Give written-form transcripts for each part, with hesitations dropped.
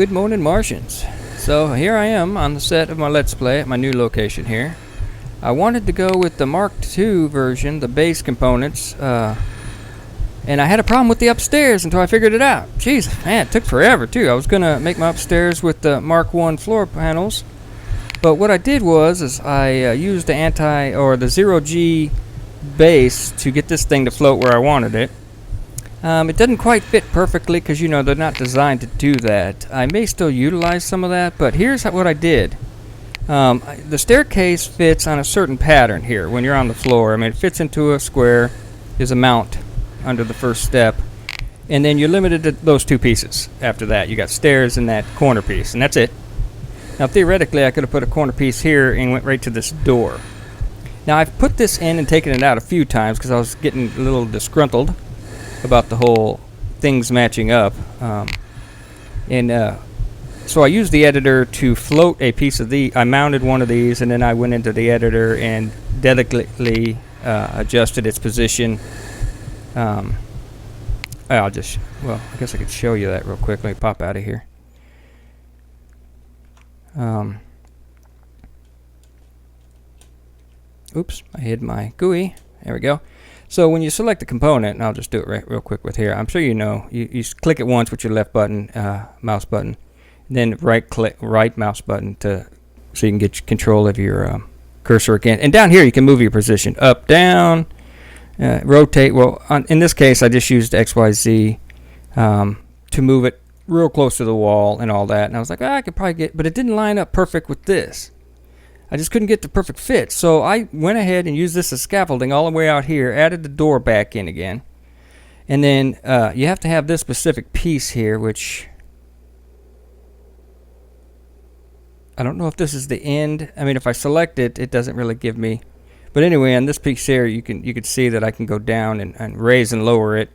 Good morning, Martians. So here I am on the set of my Let's Play at my new location here. I wanted to go with the Mark II version, the base components, and I had a problem with the upstairs until I figured it out. Jeez, man, it took forever too. I was gonna make my upstairs with the Mark I floor panels, but what I did was I used the zero-G base to get this thing to float where I wanted it. It doesn't quite fit perfectly because, you know, they're not designed to do that. I may still utilize some of that, but here's what I did. The staircase fits on a certain pattern here when you're on the floor. I mean, it fits into a square. There's a mount under the first step. And then you're limited to those two pieces. After that, you got stairs and that corner piece, and that's it. Now, theoretically, I could have put a corner piece here and went right to this door. Now, I've put this in and taken it out a few times because I was getting a little disgruntled about the whole things matching up. So I used the editor to float a piece of I mounted one of these, and then I went into the editor and delicately adjusted its position. I guess I could show you that real quick. Let me pop out of here. Oops, I hid my GUI. There we go. So when you select a component, and I'll just do it real quick with here. I'm sure you know, you click it once with your left button, mouse button, and then right mouse button so you can get control of your cursor again. And down here you can move your position up, down, rotate. Well, in this case I just used XYZ to move it real close to the wall and all that. And I was like, I could probably but it didn't line up perfect with this. I just couldn't get the perfect fit. So I went ahead and used this as scaffolding all the way out here, added the door back in again. And then you have to have this specific piece here, which I don't know if this is the end. I mean, if I select it, it doesn't really give me. But anyway, on this piece here, you can see that I can go down and raise and lower it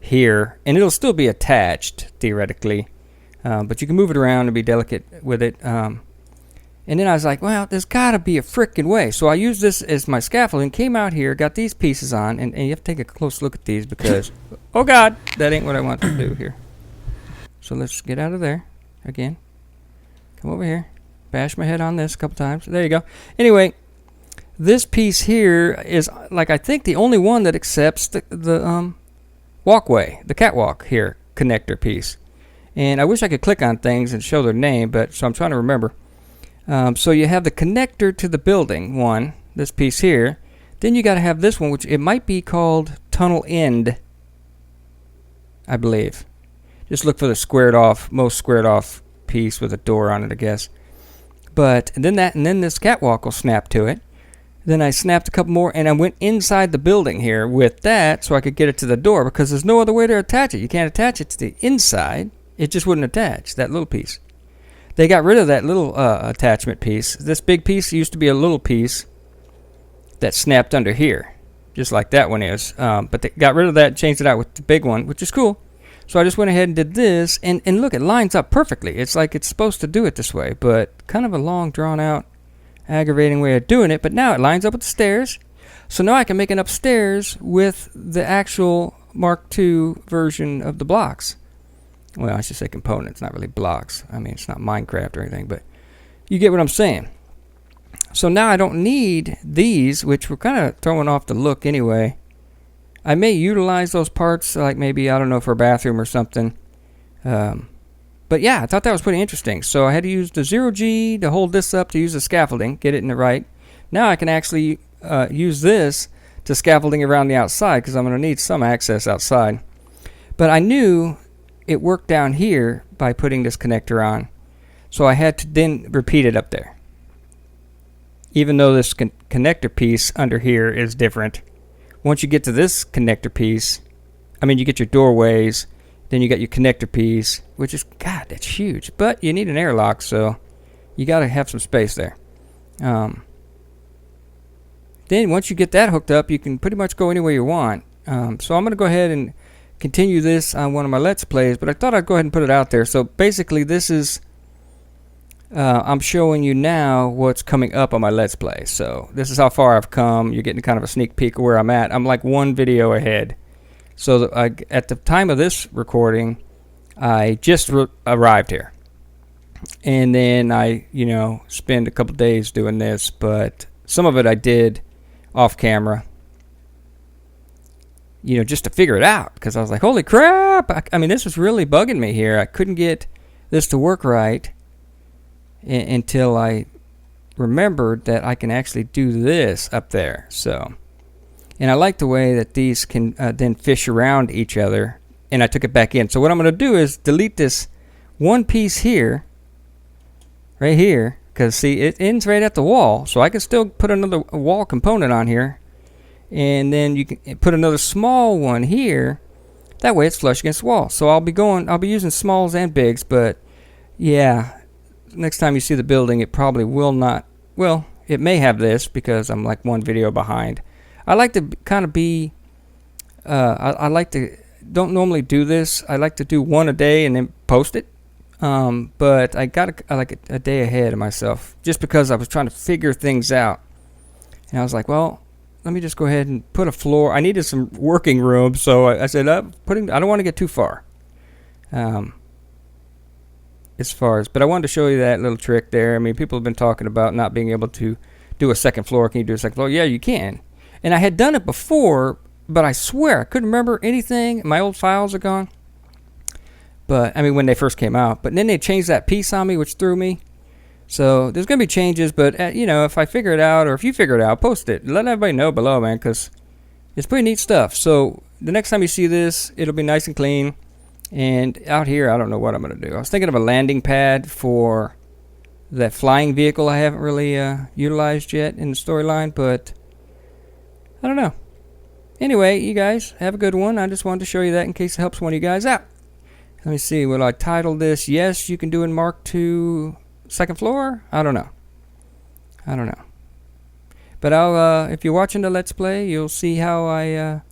here. And it'll still be attached, theoretically. But you can move it around and be delicate with it. And then I was like, well, there's got to be a frickin' way. So I used this as my scaffolding, came out here, got these pieces on, and you have to take a close look at these because, oh God, that ain't what I want to do here. So let's get out of there again. Come over here. Bash my head on this a couple times. There you go. Anyway, this piece here is, like, I think the only one that accepts the walkway, the catwalk here, connector piece. And I wish I could click on things and show their name, so I'm trying to remember. So you have the connector to the building one, this piece here. Then you got to have this one, which it might be called tunnel end, I believe. Just look for the most squared off piece with a door on it, I guess. And then this catwalk will snap to it. Then I snapped a couple more, and I went inside the building here with that so I could get it to the door because there's no other way to attach it. You can't attach it to the inside. It just wouldn't attach, that little piece. They got rid of that little attachment piece. This big piece used to be a little piece that snapped under here, just like that one is. But they got rid of that and changed it out with the big one, which is cool. So I just went ahead and did this, and look, it lines up perfectly. It's like it's supposed to do it this way, but kind of a long, drawn-out, aggravating way of doing it. But now it lines up with the stairs. So now I can make an upstairs with the actual Mark II version of the blocks. Well, I should say components, not really blocks. I mean, it's not Minecraft or anything, but you get what I'm saying. So now I don't need these, which were kind of throwing off the look anyway. I may utilize those parts, like maybe, I don't know, for a bathroom or something. But yeah, I thought that was pretty interesting. So I had to use the zero-G to hold this up to use the scaffolding, get it in the right. Now I can actually use this to scaffolding around the outside because I'm going to need some access outside. But I knew it worked down here by putting this connector on, so I had to then repeat it up there. Even though this connector piece under here is different, once you get to this connector piece, I mean, you get your doorways, then you got your connector piece, which is, God, that's huge. But you need an airlock, so you got to have some space there. Then once you get that hooked up, you can pretty much go anywhere you want. So I'm going to go ahead and continue this on one of my Let's Plays, but I thought I'd go ahead and put it out there. So basically this is, I'm showing you now what's coming up on my Let's Play. So this is how far I've come. You're getting kind of a sneak peek of where I'm at. I'm like one video ahead. So at the time of this recording, I just arrived here. And then I, spend a couple days doing this, but some of it I did off camera, just to figure it out, because I was like, holy crap, I mean, this was really bugging me here. I couldn't get this to work right until I remembered that I can actually do this up there. So, and I like the way that these can then fish around each other, and I took it back in. So what I'm going to do is delete this one piece here, right here, because see, it ends right at the wall, so I can still put another wall component on here, and then you can put another small one here. That way it's flush against the wall. So I'll be using smalls and bigs, but yeah, next time you see the building, it probably will not. Well, it may have this because I'm like one video behind. I like to kind of be. I like to don't normally do this. I like to do one a day and then post it. But I like a day ahead of myself, just because I was trying to figure things out. And I was like, well, let me just go ahead and put a floor. I needed some working room, so I said, I don't want to get too far. But I wanted to show you that little trick there. I mean, people have been talking about not being able to do a second floor. Can you do a second floor? Yeah, you can. And I had done it before, but I swear I couldn't remember anything. My old files are gone. But, I mean, when they first came out. But then they changed that piece on me, which threw me. So, there's going to be changes. But, if I figure it out, or if you figure it out, post it. Let everybody know below, man, because it's pretty neat stuff. So, the next time you see this, it'll be nice and clean. And out here, I don't know what I'm going to do. I was thinking of a landing pad for that flying vehicle I haven't really utilized yet in the storyline. But, I don't know. Anyway, you guys, have a good one. I just wanted to show you that in case it helps one of you guys out. Let me see, will I title this, yes, you can do in Mark II second floor? I don't know. But if you're watching the Let's Play, you'll see how I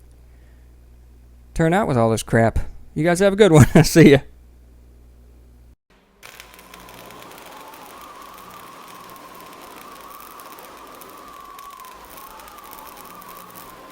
turn out with all this crap. You guys have a good one. See ya.